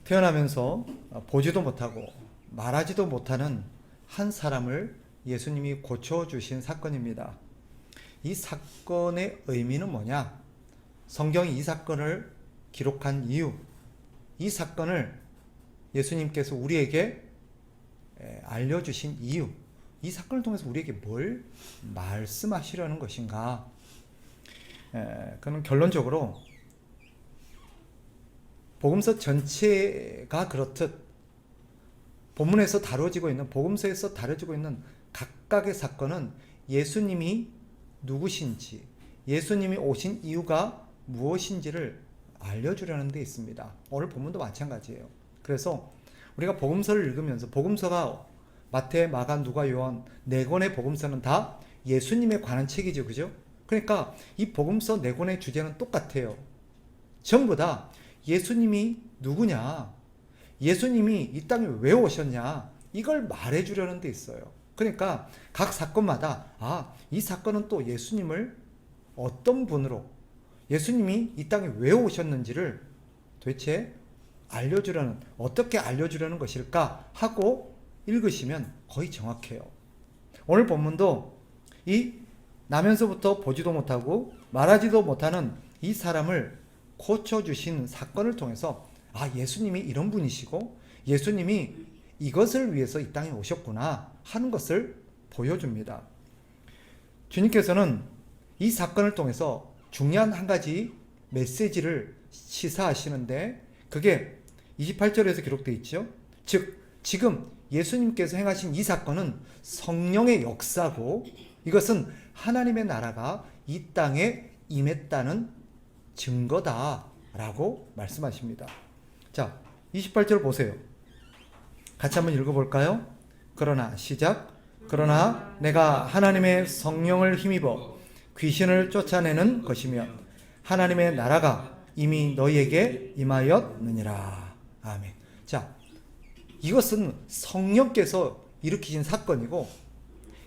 태어나면서 보지도 못하고 말하지도 못하는 한 사람을 예수님이 고쳐주신 사건입니다. 이 사건의 의미는 뭐냐? 성경이 이 사건을 기록한 이유, 이 사건을 예수님께서 우리에게 알려주신 이유, 이 사건을 통해서 우리에게 뭘 말씀하시려는 것인가? 그는 결론적으로 복음서 전체가 그렇듯 본문에서 다뤄지고 있는, 복음서에서 다뤄지고 있는 각각의 사건은 예수님이 누구신지, 예수님이 오신 이유가 무엇인지를 알려주려는 데 있습니다. 오늘 본문도 마찬가지예요. 그래서 우리가 복음서를 읽으면서, 복음서가 마태, 마가, 누가, 요한 네 권의 복음서는 다 예수님에 관한 책이죠. 그죠? 그러니까 이 복음서 네 권의 주제는 똑같아요. 전부 다 예수님이 누구냐, 예수님이 이 땅에 왜 오셨냐, 이걸 말해주려는 데 있어요. 그러니까 각 사건마다 이 사건은 또 예수님을 어떤 분으로, 예수님이 이 땅에 왜 오셨는지를 도대체 알려주려는, 어떻게 알려주려는 것일까 하고 읽으시면 거의 정확해요. 오늘 본문도 이 나면서부터 보지도 못하고 말하지도 못하는 이 사람을 고쳐주신 사건을 통해서 예수님이 이런 분이시고 예수님이 이것을 위해서 이 땅에 오셨구나 하는 것을 보여줍니다. 주님께서는 이 사건을 통해서 중요한 한 가지 메시지를 시사하시는데, 그게 28절에서 기록되어 있죠. 즉 지금 예수님께서 행하신 이 사건은 성령의 역사고, 이것은 하나님의 나라가 이 땅에 임했다는 증거다라고 말씀하십니다. 자, 28절 보세요. 같이 한번 읽어볼까요? 그러나 시작. 그러나 내가 하나님의 성령을 힘입어 귀신을 쫓아내는 것이며 하나님의 나라가 이미 너희에게 임하였느니라. 아멘. 자, 이것은 성령께서 일으키신 사건이고,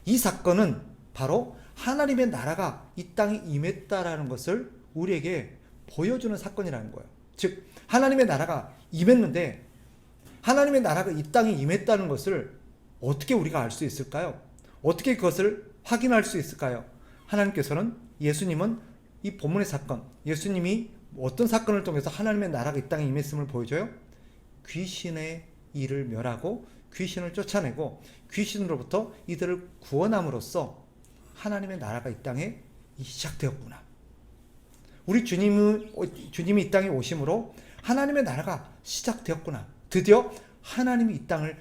이 사건은 바로 하나님의 나라가 이 땅에 임했다라는 것을 우리에게 보여주는 사건이라는 거예요. 즉 하나님의 나라가 임했는데, 하나님의 나라가 이 땅에 임했다는 것을 어떻게 우리가 알 수 있을까요? 어떻게 그것을 확인할 수 있을까요? 하나님께서는, 예수님은 이 본문의 사건, 예수님이 어떤 사건을 통해서 하나님의 나라가 이 땅에 임했음을 보여줘요? 귀신의 일을 멸하고 귀신을 쫓아내고 귀신으로부터 이들을 구원함으로써 하나님의 나라가 이 땅에 시작되었구나. 우리 주님이 이 땅에 오심으로 하나님의 나라가 시작되었구나. 드디어 하나님이 이 땅을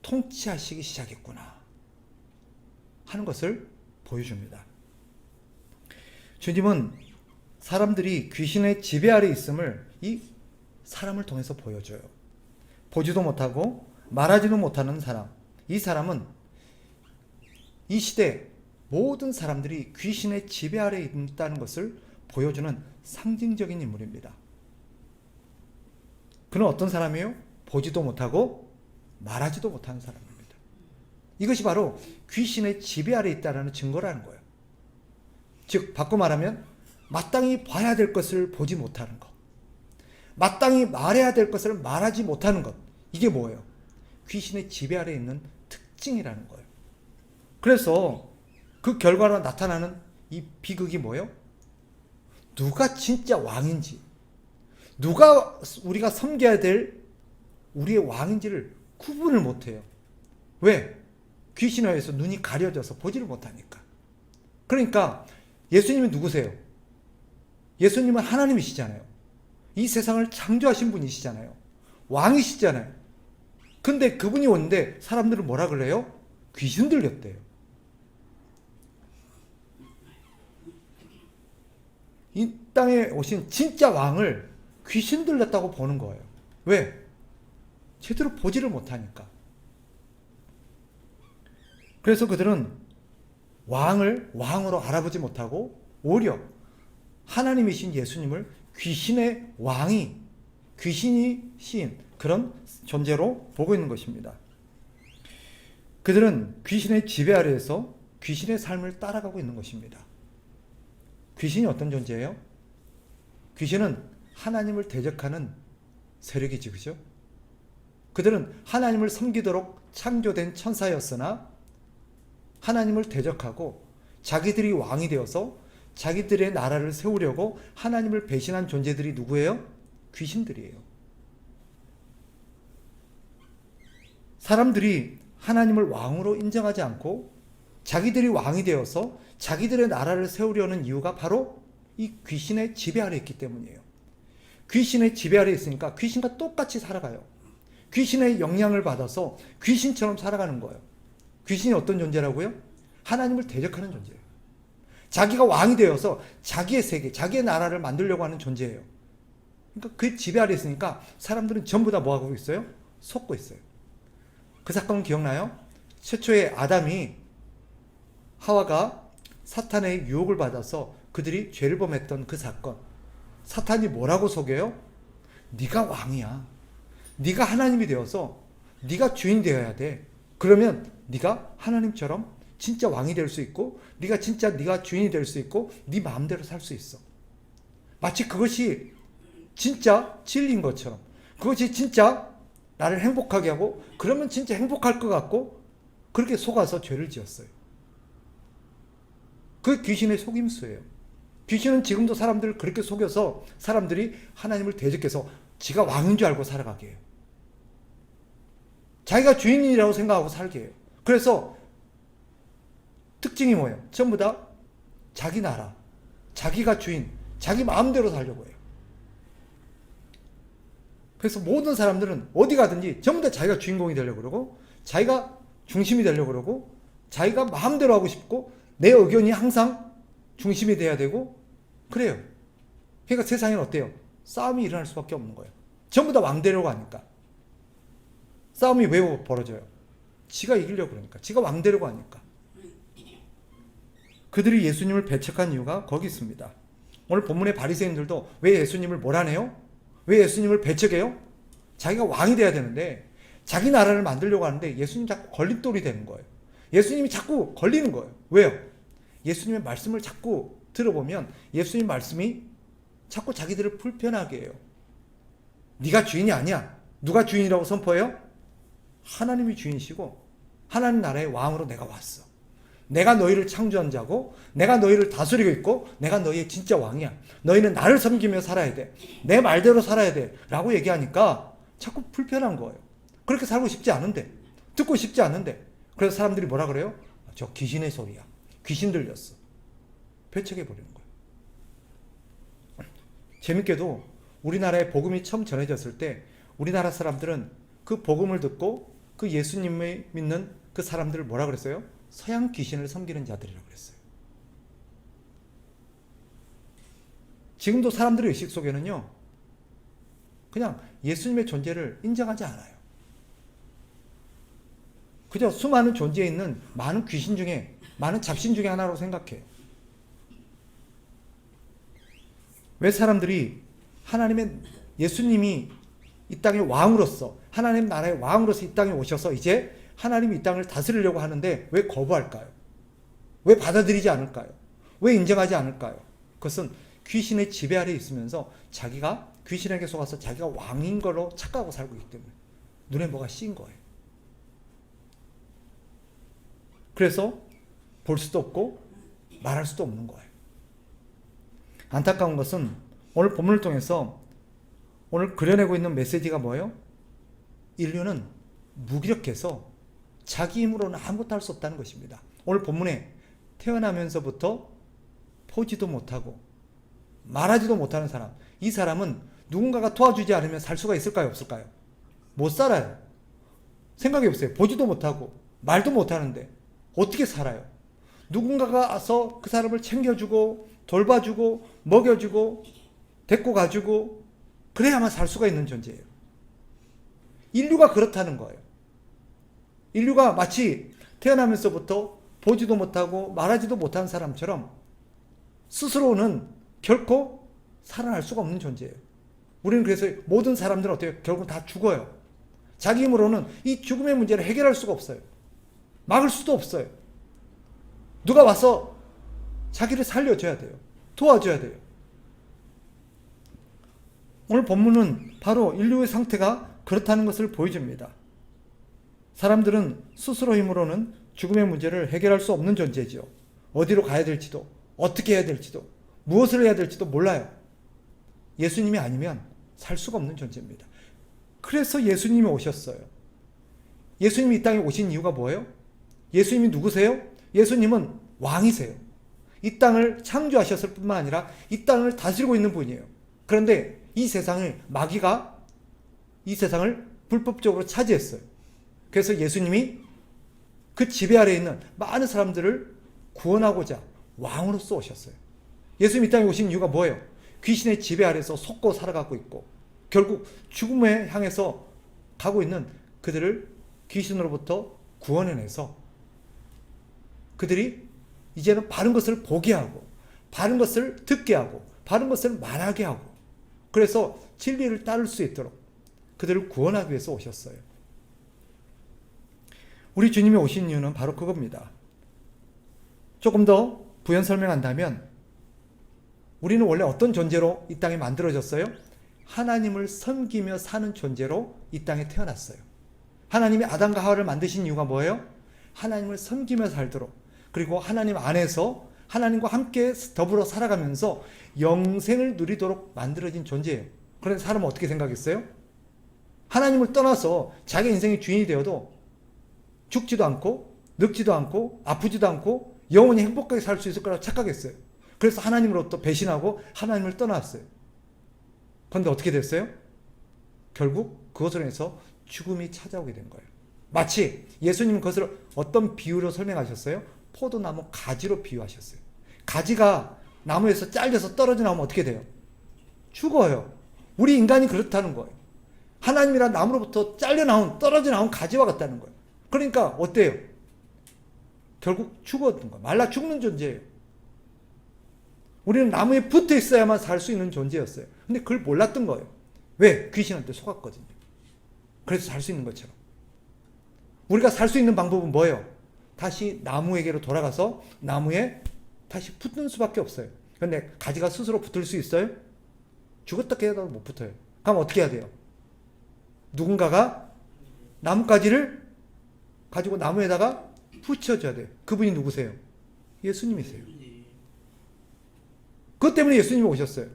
통치하시기 시작했구나 하는 것을 보여줍니다. 주님은 사람들이 귀신의 지배 아래 있음을 이 사람을 통해서 보여줘요. 보지도 못하고 말하지도 못하는 사람, 이 사람은 이 시대 모든 사람들이 귀신의 지배 아래 있다는 것을 보여주는 상징적인 인물입니다. 그는 어떤 사람이에요? 보지도 못하고 말하지도 못하는 사람입니다. 이것이 바로 귀신의 지배 아래 있다는 증거라는 거예요. 즉 바꿔 말하면 마땅히 봐야 될 것을 보지 못하는 것, 마땅히 말해야 될 것을 말하지 못하는 것, 이게 뭐예요? 귀신의 지배 아래 있는 특징이라는 거예요. 그래서 그 결과로 나타나는 이 비극이 뭐예요? 누가 진짜 왕인지, 누가 우리가 섬겨야 될 우리의 왕인지를 구분을 못해요. 왜? 귀신에 의해서 눈이 가려져서 보지를 못하니까. 그러니까 예수님이 누구세요? 예수님은 하나님이시잖아요. 이 세상을 창조하신 분이시잖아요. 왕이시잖아요. 근데 그분이 오는데 사람들은 뭐라 그래요? 귀신 들렸대요. 이 땅에 오신 진짜 왕을 귀신 들렸다고 보는 거예요. 왜? 제대로 보지를 못하니까. 그래서 그들은 왕을 왕으로 알아보지 못하고 오히려 하나님이신 예수님을 귀신의 왕이, 귀신이 씌인 그런 존재로 보고 있는 것입니다. 그들은 귀신의 지배 아래에서 귀신의 삶을 따라가고 있는 것입니다. 귀신이 어떤 존재예요? 귀신은 하나님을 대적하는 세력이지, 그죠? 그들은 하나님을 섬기도록 창조된 천사였으나 하나님을 대적하고 자기들이 왕이 되어서 자기들의 나라를 세우려고 하나님을 배신한 존재들이 누구예요? 귀신들이에요. 사람들이 하나님을 왕으로 인정하지 않고 자기들이 왕이 되어서 자기들의 나라를 세우려는 이유가 바로 이 귀신의 지배 아래 있기 때문이에요. 귀신의 지배 아래 있으니까 귀신과 똑같이 살아가요. 귀신의 영향을 받아서 귀신처럼 살아가는 거예요. 귀신이 어떤 존재라고요? 하나님을 대적하는 존재예요. 자기가 왕이 되어서 자기의 세계, 자기의 나라를 만들려고 하는 존재예요. 그러니까 그 지배 아래 있으니까 사람들은 전부 다 뭐하고 있어요? 속고 있어요. 그 사건 기억나요? 최초의 아담이 하와가 사탄의 유혹을 받아서 그들이 죄를 범했던 그 사건. 사탄이 뭐라고 속여요? 네가 왕이야. 네가 하나님이 되어서 네가 주인 되어야 돼. 그러면 네가 하나님처럼 진짜 왕이 될 수 있고 네가 진짜 네가 주인이 될 수 있고 네 마음대로 살 수 있어. 마치 그것이 진짜 진리인 것처럼, 그것이 진짜 나를 행복하게 하고 그러면 진짜 행복할 것 같고 그렇게 속아서 죄를 지었어요. 그게 귀신의 속임수예요. 귀신은 지금도 사람들을 그렇게 속여서 사람들이 하나님을 대적해서 지가 왕인 줄 알고 살아가게 해요. 자기가 주인이라고 생각하고 살게 해요. 그래서 특징이 뭐예요? 전부 다 자기 나라, 자기가 주인, 자기 마음대로 살려고 해요. 그래서 모든 사람들은 어디 가든지 전부 다 자기가 주인공이 되려고 그러고 자기가 중심이 되려고 그러고 자기가 마음대로 하고 싶고 내 의견이 항상 중심이 돼야 되고 그래요. 그러니까 세상에는 어때요? 싸움이 일어날 수밖에 없는 거예요. 전부 다 왕대로 가니까. 싸움이 왜 벌어져요? 지가 이기려고 그러니까. 지가 왕대로 가니까. 그들이 예수님을 배척한 이유가 거기 있습니다. 오늘 본문의 바리새인들도 왜 예수님을 몰아내요? 왜 예수님을 배척해요? 자기가 왕이 돼야 되는데 자기 나라를 만들려고 하는데 예수님 자꾸 걸림돌이 되는 거예요. 예수님이 자꾸 걸리는 거예요. 왜요? 예수님의 말씀을 자꾸 들어보면 예수님 말씀이 자꾸 자기들을 불편하게 해요. 네가 주인이 아니야. 누가 주인이라고 선포해요? 하나님이 주인이시고 하나님 나라의 왕으로 내가 왔어. 내가 너희를 창조한 자고 내가 너희를 다스리고 있고 내가 너희의 진짜 왕이야. 너희는 나를 섬기며 살아야 돼. 내 말대로 살아야 돼. 라고 얘기하니까 자꾸 불편한 거예요. 그렇게 살고 싶지 않은데, 듣고 싶지 않은데. 그래서 사람들이 뭐라 그래요? 저 귀신의 소리야. 귀신 들렸어. 배척해버리는 거예요. 재밌게도 우리나라에 복음이 처음 전해졌을 때 우리나라 사람들은 그 복음을 듣고 그 예수님을 믿는 그 사람들을 뭐라 그랬어요? 서양 귀신을 섬기는 자들이라고 그랬어요. 지금도 사람들의 의식 속에는요, 그냥 예수님의 존재를 인정하지 않아요. 그저 수많은 존재에 있는 많은 귀신 중에, 많은 잡신 중에 하나라고 생각해요. 왜 사람들이 하나님의, 예수님이 이 땅의 왕으로서, 하나님 나라의 왕으로서 이 땅에 오셔서 이제 하나님이 이 땅을 다스리려고 하는데 왜 거부할까요? 왜 받아들이지 않을까요? 왜 인정하지 않을까요? 그것은 귀신의 지배 아래에 있으면서 자기가 귀신에게 속아서 자기가 왕인 걸로 착각하고 살고 있기 때문에 눈에 뭐가 씌인 거예요. 그래서 볼 수도 없고 말할 수도 없는 거예요. 안타까운 것은 오늘 본문을 통해서 오늘 그려내고 있는 메시지가 뭐예요? 인류는 무기력해서 자기 힘으로는 아무것도 할 수 없다는 것입니다. 오늘 본문에 태어나면서부터 보지도 못하고 말하지도 못하는 사람, 이 사람은 누군가가 도와주지 않으면 살 수가 있을까요? 없을까요? 못 살아요. 생각해보세요. 보지도 못하고 말도 못하는데 어떻게 살아요? 누군가가 와서 그 사람을 챙겨주고 돌봐주고 먹여주고 데리고 가주고 그래야만 살 수가 있는 존재예요. 인류가 그렇다는 거예요. 인류가 마치 태어나면서부터 보지도 못하고 말하지도 못한 사람처럼 스스로는 결코 살아날 수가 없는 존재예요. 우리는 그래서 모든 사람들은 어때요? 결국 다 죽어요. 자기 힘으로는 이 죽음의 문제를 해결할 수가 없어요. 막을 수도 없어요. 누가 와서 자기를 살려줘야 돼요. 도와줘야 돼요. 오늘 본문은 바로 인류의 상태가 그렇다는 것을 보여줍니다. 사람들은 스스로 힘으로는 죽음의 문제를 해결할 수 없는 존재죠. 어디로 가야 될지도, 어떻게 해야 될지도, 무엇을 해야 될지도 몰라요. 예수님이 아니면 살 수가 없는 존재입니다. 그래서 예수님이 오셨어요. 예수님이 이 땅에 오신 이유가 뭐예요? 예수님이 누구세요? 예수님은 왕이세요. 이 땅을 창조하셨을 뿐만 아니라 이 땅을 다스리고 있는 분이에요. 그런데 이 세상을 마귀가 이 세상을 불법적으로 차지했어요. 그래서 예수님이 그 지배 아래에 있는 많은 사람들을 구원하고자 왕으로서 오셨어요. 예수님이 이 땅에 오신 이유가 뭐예요? 귀신의 지배 아래에서 속고 살아가고 있고 결국 죽음에 향해서 가고 있는 그들을 귀신으로부터 구원해내서 그들이 이제는 바른 것을 보게 하고 바른 것을 듣게 하고 바른 것을 말하게 하고 그래서 진리를 따를 수 있도록 그들을 구원하기 위해서 오셨어요. 우리 주님이 오신 이유는 바로 그겁니다. 조금 더 부연 설명한다면 우리는 원래 어떤 존재로 이 땅에 만들어졌어요? 하나님을 섬기며 사는 존재로 이 땅에 태어났어요. 하나님이 아담과 하와를 만드신 이유가 뭐예요? 하나님을 섬기며 살도록 그리고 하나님 안에서 하나님과 함께 더불어 살아가면서 영생을 누리도록 만들어진 존재예요. 그런데 사람은 어떻게 생각했어요? 하나님을 떠나서 자기 인생의 주인이 되어도 죽지도 않고 늙지도 않고 아프지도 않고 영원히 행복하게 살 수 있을 거라고 착각했어요. 그래서 하나님으로부터 배신하고 하나님을 떠났어요. 그런데 어떻게 됐어요? 결국 그것으로 인해서 죽음이 찾아오게 된 거예요. 마치 예수님은 그것을 어떤 비유로 설명하셨어요? 포도나무 가지로 비유하셨어요. 가지가 나무에서 잘려서 떨어져 나오면 어떻게 돼요? 죽어요. 우리 인간이 그렇다는 거예요. 하나님이란 나무로부터 잘려 나온 떨어져 나온 가지와 같다는 거예요. 그러니까 어때요? 결국 죽었던 거예요. 말라 죽는 존재예요. 우리는 나무에 붙어 있어야만 살 수 있는 존재였어요. 근데 그걸 몰랐던 거예요. 왜? 귀신한테 속았거든요. 그래서 살 수 있는 것처럼. 우리가 살 수 있는 방법은 뭐예요? 다시 나무에게로 돌아가서 나무에 다시 붙는 수밖에 없어요. 그런데 가지가 스스로 붙을 수 있어요? 죽었다 깨어나도 못 붙어요. 그럼 어떻게 해야 돼요? 누군가가 나뭇가지를 가지고 나무에다가 붙여줘야 돼요. 그분이 누구세요? 예수님이세요. 그것 때문에 예수님이 오셨어요.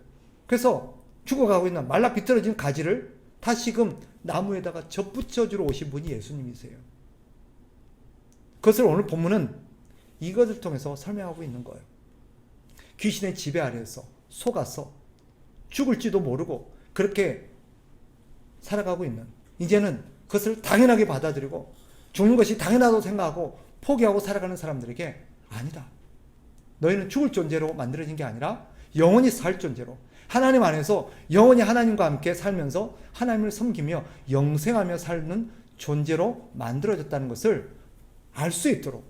그래서 죽어가고 있는 말라 비틀어진 가지를 다시금 나무에다가 접붙여주러 오신 분이 예수님이세요. 그것을 오늘 본문은 이것을 통해서 설명하고 있는 거예요. 귀신의 지배 아래에서 속아서 죽을지도 모르고 그렇게 살아가고 있는, 이제는 그것을 당연하게 받아들이고 죽는 것이 당연하다고 생각하고 포기하고 살아가는 사람들에게 아니다. 너희는 죽을 존재로 만들어진 게 아니라 영원히 살 존재로 하나님 안에서 영원히 하나님과 함께 살면서 하나님을 섬기며 영생하며 사는 존재로 만들어졌다는 것을 알 수 있도록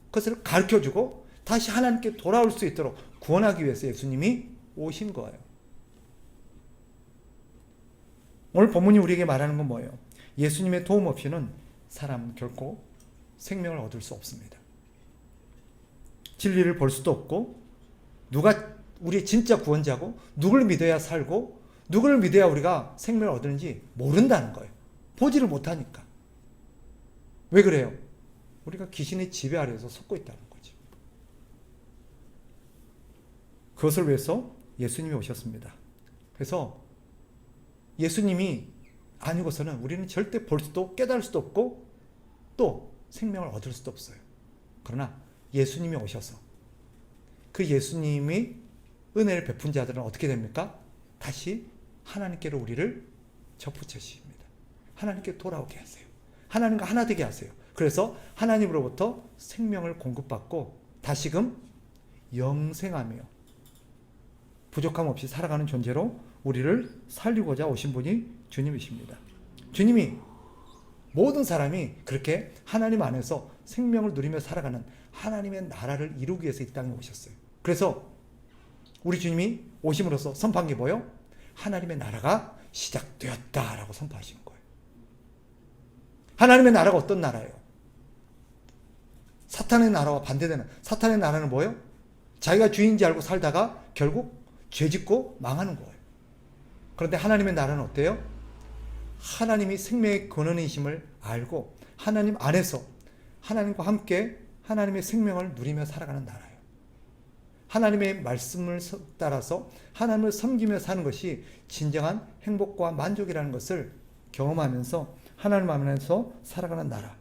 그것을 가르쳐주고 다시 하나님께 돌아올 수 있도록 구원하기 위해서 예수님이 오신 거예요. 오늘 본문이 우리에게 말하는 건 뭐예요? 예수님의 도움 없이는 사람은 결코 생명을 얻을 수 없습니다. 진리를 볼 수도 없고 누가 우리의 진짜 구원자고 누구를 믿어야 살고 누구를 믿어야 우리가 생명을 얻는지 모른다는 거예요. 보지를 못하니까. 왜 그래요? 우리가 귀신의 지배 아래에서 속고 있다는 거죠. 그것을 위해서 예수님이 오셨습니다. 그래서 예수님이 아니고서는 우리는 절대 볼 수도 깨달을 수도 없고 또 생명을 얻을 수도 없어요. 그러나 예수님이 오셔서 그 예수님이 은혜를 베푼 자들은 어떻게 됩니까? 다시 하나님께로 우리를 접붙이십니다. 하나님께 돌아오게 하세요. 하나님과 하나 되게 하세요. 그래서 하나님으로부터 생명을 공급받고 다시금 영생하며 부족함 없이 살아가는 존재로 우리를 살리고자 오신 분이 주님이십니다. 주님이 모든 사람이 그렇게 하나님 안에서 생명을 누리며 살아가는 하나님의 나라를 이루기 위해서 이 땅에 오셨어요. 그래서 우리 주님이 오심으로써 선포한 게 뭐예요? 하나님의 나라가 시작되었다라고 선포하신 거예요. 하나님의 나라가 어떤 나라예요? 사탄의 나라와 반대되는, 사탄의 나라는 뭐예요? 자기가 주인인지 알고 살다가 결국 죄짓고 망하는 거예요. 그런데 하나님의 나라는 어때요? 하나님이 생명의 근원이심을 알고 하나님 안에서 하나님과 함께 하나님의 생명을 누리며 살아가는 나라예요. 하나님의 말씀을 따라서 하나님을 섬기며 사는 것이 진정한 행복과 만족이라는 것을 경험하면서 하나님 안에서 살아가는 나라.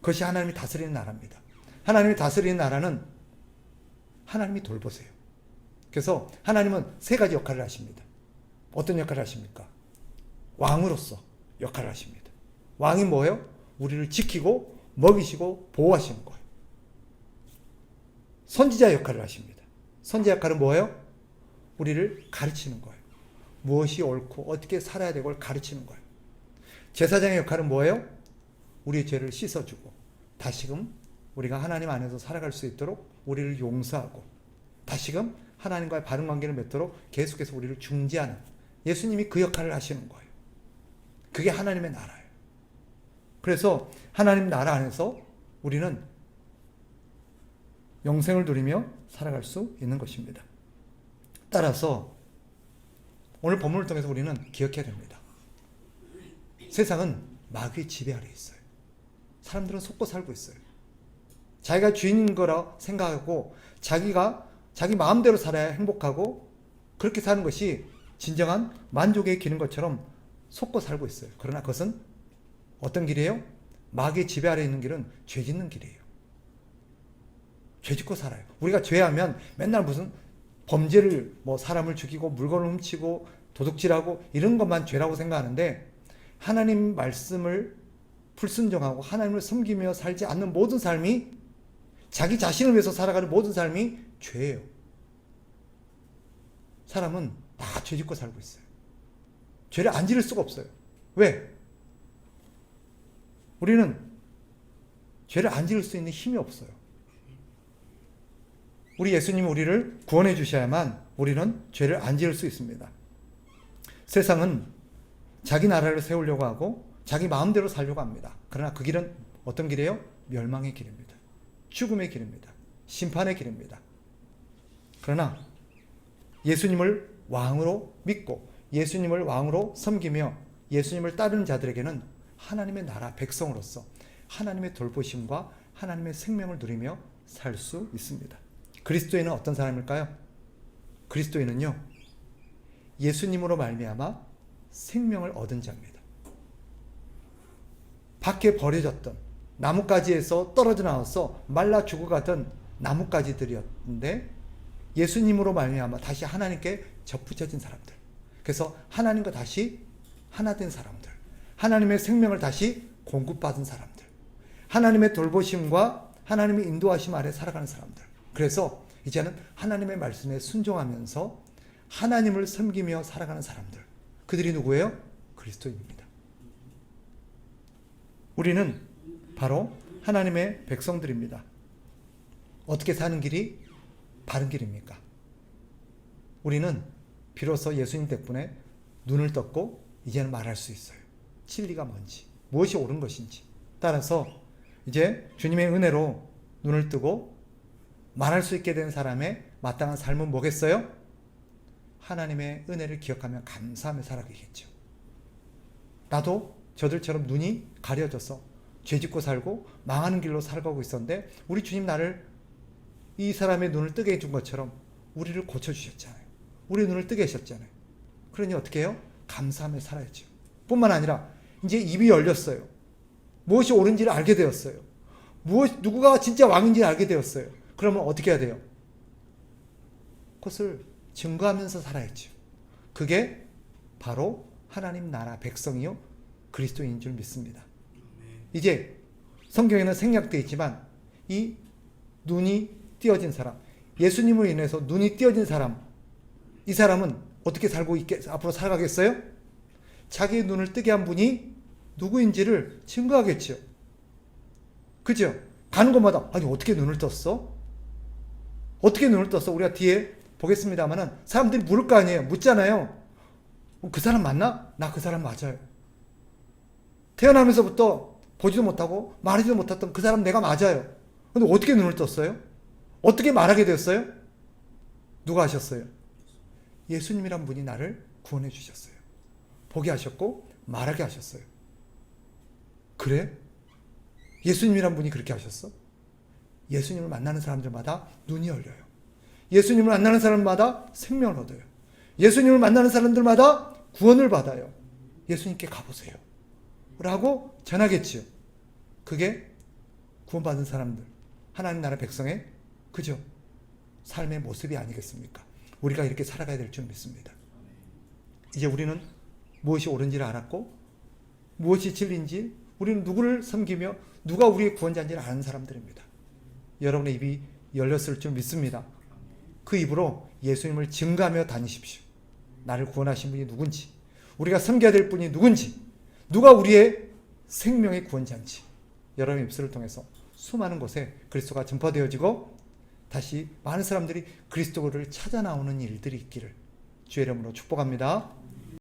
그것이 하나님이 다스리는 나라입니다. 하나님이 다스리는 나라는 하나님이 돌보세요. 그래서 하나님은 세 가지 역할을 하십니다. 어떤 역할을 하십니까? 왕으로서 역할을 하십니다. 왕이 뭐예요? 우리를 지키고 먹이시고 보호하시는 거예요. 선지자 역할을 하십니다. 선지자 역할은 뭐예요? 우리를 가르치는 거예요. 무엇이 옳고 어떻게 살아야 되고를 가르치는 거예요. 제사장의 역할은 뭐예요? 우리의 죄를 씻어주고 다시금 우리가 하나님 안에서 살아갈 수 있도록 우리를 용서하고 다시금 하나님과의 바른 관계를 맺도록 계속해서 우리를 중재하는, 예수님이 그 역할을 하시는 거예요. 그게 하나님의 나라예요. 그래서 하나님 나라 안에서 우리는 영생을 누리며 살아갈 수 있는 것입니다. 따라서 오늘 본문을 통해서 우리는 기억해야 됩니다. 세상은 마귀의 지배 아래에 있어요. 사람들은 속고 살고 있어요. 자기가 주인인 거라 생각하고 자기 마음대로 살아야 행복하고 그렇게 사는 것이 진정한 만족의 길인 것처럼 속고 살고 있어요. 그러나 그것은 어떤 길이에요? 마귀의 지배 아래에 있는 길은 죄 짓는 길이에요. 죄 짓고 살아요. 우리가 죄하면 맨날 무슨 범죄를 사람을 죽이고 물건을 훔치고 도둑질하고 이런 것만 죄라고 생각하는데 하나님 말씀을 불순종하고 하나님을 섬기며 살지 않는 모든 삶이, 자기 자신을 위해서 살아가는 모든 삶이 죄예요. 사람은 다 죄 짓고 살고 있어요. 죄를 안 지을 수가 없어요. 왜? 우리는 죄를 안 지을 수 있는 힘이 없어요. 우리 예수님이 우리를 구원해 주셔야만 우리는 죄를 안 지을 수 있습니다. 세상은 자기 나라를 세우려고 하고 자기 마음대로 살려고 합니다. 그러나 그 길은 어떤 길이에요? 멸망의 길입니다. 죽음의 길입니다. 심판의 길입니다. 그러나 예수님을 왕으로 믿고 예수님을 왕으로 섬기며 예수님을 따르는 자들에게는 하나님의 나라 백성으로서 하나님의 돌보심과 하나님의 생명을 누리며 살 수 있습니다. 그리스도인은 어떤 사람일까요? 그리스도인은요, 예수님으로 말미암아 생명을 얻은 자입니다. 밖에 버려졌던 나뭇가지에서 떨어져 나와서 말라 죽어가던 나뭇가지들이었는데 예수님으로 말미암아 다시 하나님께 접붙여진 사람들. 그래서 하나님과 다시 하나 된 사람들. 하나님의 생명을 다시 공급받은 사람들. 하나님의 돌보심과 하나님의 인도하심 아래 살아가는 사람들. 그래서 이제는 하나님의 말씀에 순종하면서 하나님을 섬기며 살아가는 사람들. 그들이 누구예요? 그리스도인입니다. 우리는 바로 하나님의 백성들입니다. 어떻게 사는 길이 바른 길입니까? 우리는 비로소 예수님 덕분에 눈을 떴고 이제는 말할 수 있어요. 진리가 뭔지, 무엇이 옳은 것인지. 따라서 이제 주님의 은혜로 눈을 뜨고 말할 수 있게 된 사람의 마땅한 삶은 뭐겠어요? 하나님의 은혜를 기억하며 감사하며 살아가겠죠. 나도 저들처럼 눈이 가려져서 죄짓고 살고 망하는 길로 살아가고 있었는데 우리 주님 나를 이 사람의 눈을 뜨게 해준 것처럼 우리를 고쳐주셨잖아요. 우리 눈을 뜨게 하셨잖아요. 그러니 어떻게 해요? 감사하며 살아야죠. 뿐만 아니라 이제 입이 열렸어요. 무엇이 옳은지를 알게 되었어요. 누구가 진짜 왕인지를 알게 되었어요. 그러면 어떻게 해야 돼요? 그것을 증거하면서 살아야죠. 그게 바로 하나님 나라 백성이요 그리스도인인 줄 믿습니다. 이제 성경에는 생략되어 있지만 이 눈이 띄어진 사람, 예수님으로 인해서 눈이 띄어진 사람, 이 사람은 어떻게 살고 앞으로 살아가겠어요? 자기의 눈을 뜨게 한 분이 누구인지를 증거하겠죠. 그죠? 가는 곳마다 아니 어떻게 눈을 떴어? 어떻게 눈을 떴어? 우리가 뒤에 보겠습니다만은 사람들이 물을 거 아니에요. 묻잖아요. 그 사람 맞나? 나 그 사람 맞아요. 태어나면서부터 보지도 못하고 말하지도 못했던 그 사람 내가 맞아요. 근데 어떻게 눈을 떴어요? 어떻게 말하게 되었어요? 누가 하셨어요? 예수님이란 분이 나를 구원해 주셨어요. 보게 하셨고 말하게 하셨어요. 그래? 예수님이란 분이 그렇게 하셨어? 예수님을 만나는 사람들마다 눈이 열려요. 예수님을 만나는 사람마다 생명을 얻어요. 예수님을 만나는 사람들마다 구원을 받아요. 예수님께 가보세요. 라고 전하겠지요. 그게 구원받은 사람들, 하나님 나라 백성의 그죠? 삶의 모습이 아니겠습니까? 우리가 이렇게 살아가야 될 줄 믿습니다. 이제 우리는 무엇이 옳은지를 알았고 무엇이 진리인지, 우리는 누구를 섬기며 누가 우리의 구원자인지를 아는 사람들입니다. 여러분의 입이 열렸을 줄 믿습니다. 그 입으로 예수님을 증거하며 다니십시오. 나를 구원하신 분이 누군지, 우리가 섬겨야 될 분이 누군지, 누가 우리의 생명의 구원자인지 여러분의 입술을 통해서 수많은 곳에 그리스도가 전파되어지고 다시 많은 사람들이 그리스도를 찾아 나오는 일들이 있기를 주의 이름으로 축복합니다.